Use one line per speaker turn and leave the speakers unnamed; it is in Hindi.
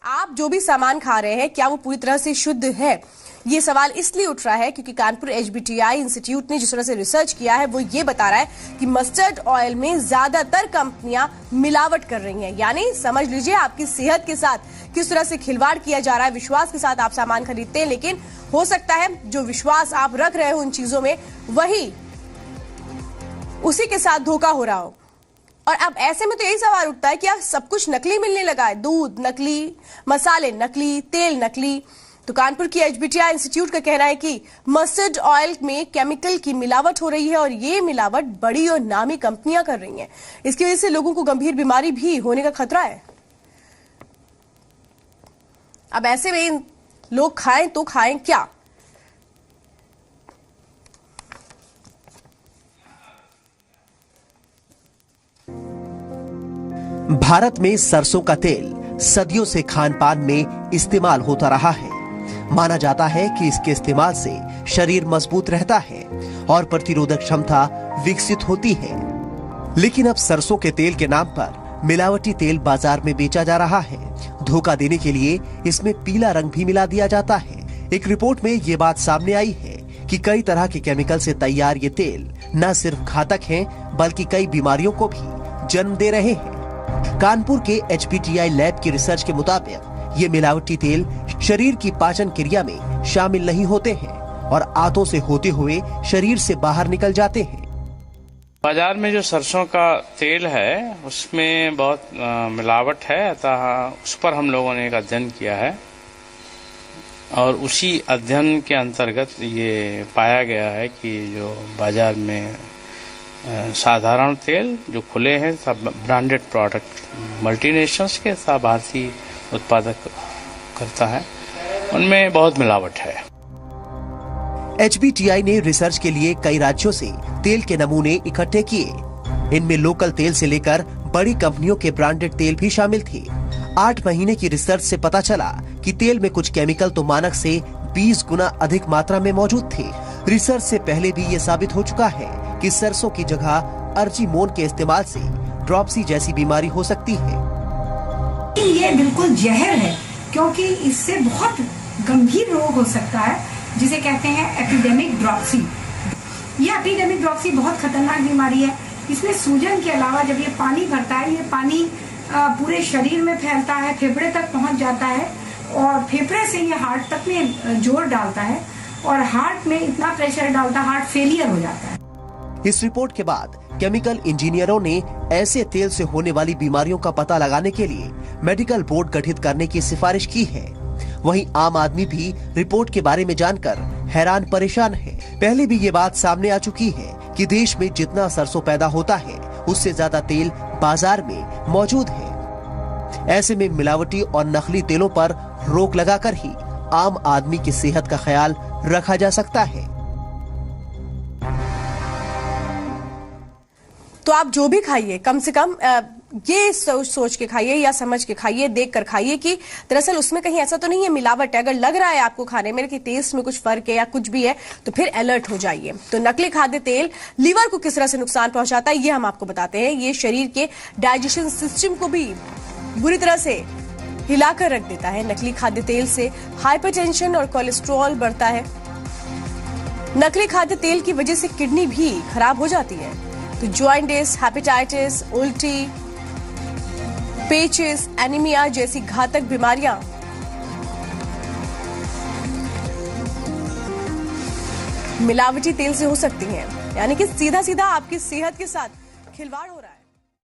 आप जो भी सामान खा रहे हैं क्या वो पूरी तरह से शुद्ध है? ये सवाल इसलिए उठ रहा है क्योंकि कानपुर एचबीटीआई इंस्टीट्यूट ने जिस तरह से रिसर्च किया है वो ये बता रहा है कि मस्टर्ड ऑयल में ज्यादातर कंपनियां मिलावट कर रही हैं। यानी समझ लीजिए आपकी सेहत के साथ किस तरह से खिलवाड़ किया जा रहा है। विश्वास के साथ आप सामान खरीदते हैं, लेकिन हो सकता है जो विश्वास आप रख रहे हो उन चीजों में वही उसी के साथ धोखा हो रहा हो। और अब ऐसे में तो यही सवाल उठता है कि यार सब कुछ नकली मिलने लगा है, दूध नकली, मसाले नकली, तेल नकली। तो कानपुर की एचबीटीआई इंस्टीट्यूट का कहना है कि मस्टर्ड ऑयल में केमिकल की मिलावट हो रही है और ये मिलावट बड़ी और नामी कंपनियां कर रही हैं। इसकी वजह से लोगों को गंभीर बीमारी भी होने का खतरा है। अब ऐसे में लोग खाएं तो खाएं क्या?
भारत में सरसों का तेल सदियों से खान पान में इस्तेमाल होता रहा है। माना जाता है कि इसके इस्तेमाल से शरीर मजबूत रहता है और प्रतिरोधक क्षमता विकसित होती है। लेकिन अब सरसों के तेल के नाम पर मिलावटी तेल बाजार में बेचा जा रहा है। धोखा देने के लिए इसमें पीला रंग भी मिला दिया जाता है। एक रिपोर्ट में ये बात सामने आई है कि कई तरह के केमिकल से तैयार ये तेल न सिर्फ घातक हैं, बल्कि कई बीमारियों को भी जन्म दे रहे हैं। कानपुर के एचबीटीआई लैब की रिसर्च के मुताबिक ये मिलावटी तेल शरीर की पाचन क्रिया में शामिल नहीं होते हैं और आंतों से होते हुए शरीर से बाहर निकल जाते हैं।
बाजार में जो सरसों का तेल है उसमें बहुत मिलावट है, अतः उस पर हम लोगों ने एक अध्ययन किया है और उसी अध्ययन के अंतर्गत ये पाया गया है कि जो बाजार में साधारण तेल जो खुले हैं सब ब्रांडेड प्रोडक्ट मल्टीनेशनल्स के सब भारतीय उत्पादक करता है, उनमें बहुत मिलावट है।
एचबीटीआई ने रिसर्च के लिए कई राज्यों से तेल के नमूने इकट्ठे किए। इनमें लोकल तेल से लेकर बड़ी कंपनियों के ब्रांडेड तेल भी शामिल थे। 8 महीने की रिसर्च से पता चला कि तेल में कुछ केमिकल तो मानक से 20 गुना अधिक मात्रा में मौजूद थे। रिसर्च से पहले भी ये साबित हो चुका है कि सरसों की जगह अर्जिमोन के इस्तेमाल से ड्रॉपसी जैसी बीमारी हो सकती है।
ये बिल्कुल जहर है क्योंकि इससे बहुत गंभीर रोग हो सकता है जिसे कहते हैं एपिडेमिक ड्रॉपसी। ये एपिडेमिक ड्रॉपसी बहुत खतरनाक बीमारी है। इसमें सूजन के अलावा जब ये पानी भरता है, ये पानी पूरे शरीर में फैलता है, फेफड़े तक पहुंच जाता है और फेफड़े से ये हार्ट तक में जोर डालता है और हार्ट में इतना प्रेशर डालता है, हार्ट फेलियर हो जाता है।
इस रिपोर्ट के बाद केमिकल इंजीनियरों ने ऐसे तेल से होने वाली बीमारियों का पता लगाने के लिए मेडिकल बोर्ड गठित करने की सिफारिश की है। वहीं आम आदमी भी रिपोर्ट के बारे में जानकर हैरान परेशान है। पहले भी ये बात सामने आ चुकी है कि देश में जितना सरसों पैदा होता है उससे ज्यादा तेल बाजार में मौजूद है। ऐसे में मिलावटी और नकली तेलों पर रोक लगाकर ही आम आदमी की सेहत का ख्याल रखा जा सकता है।
तो आप जो भी खाइए कम से कम ये सोच के खाइए या समझ के खाइए, देख कर खाइए कि दरअसल उसमें कहीं ऐसा तो नहीं है मिलावट है। अगर लग रहा है आपको खाने में कि टेस्ट में कुछ फर्क है या कुछ भी है तो फिर अलर्ट हो जाइए। तो नकली खाद्य तेल लीवर को किस तरह से नुकसान पहुंचाता है ये हम आपको बताते हैं। ये शरीर के डाइजेशन सिस्टम को भी बुरी तरह से हिलाकर रख देता है। नकली खाद्य तेल से हाइपरटेंशन और कोलेस्ट्रॉल बढ़ता है। नकली खाद्य तेल की वजह से किडनी भी खराब हो जाती है। तो जॉइंटिस, हेपेटाइटिस, उल्टी, पेचिस, एनीमिया जैसी घातक बीमारियां मिलावटी तेल से हो सकती हैं। यानी कि सीधा सीधा आपकी सेहत के साथ खिलवाड़ हो रहा है।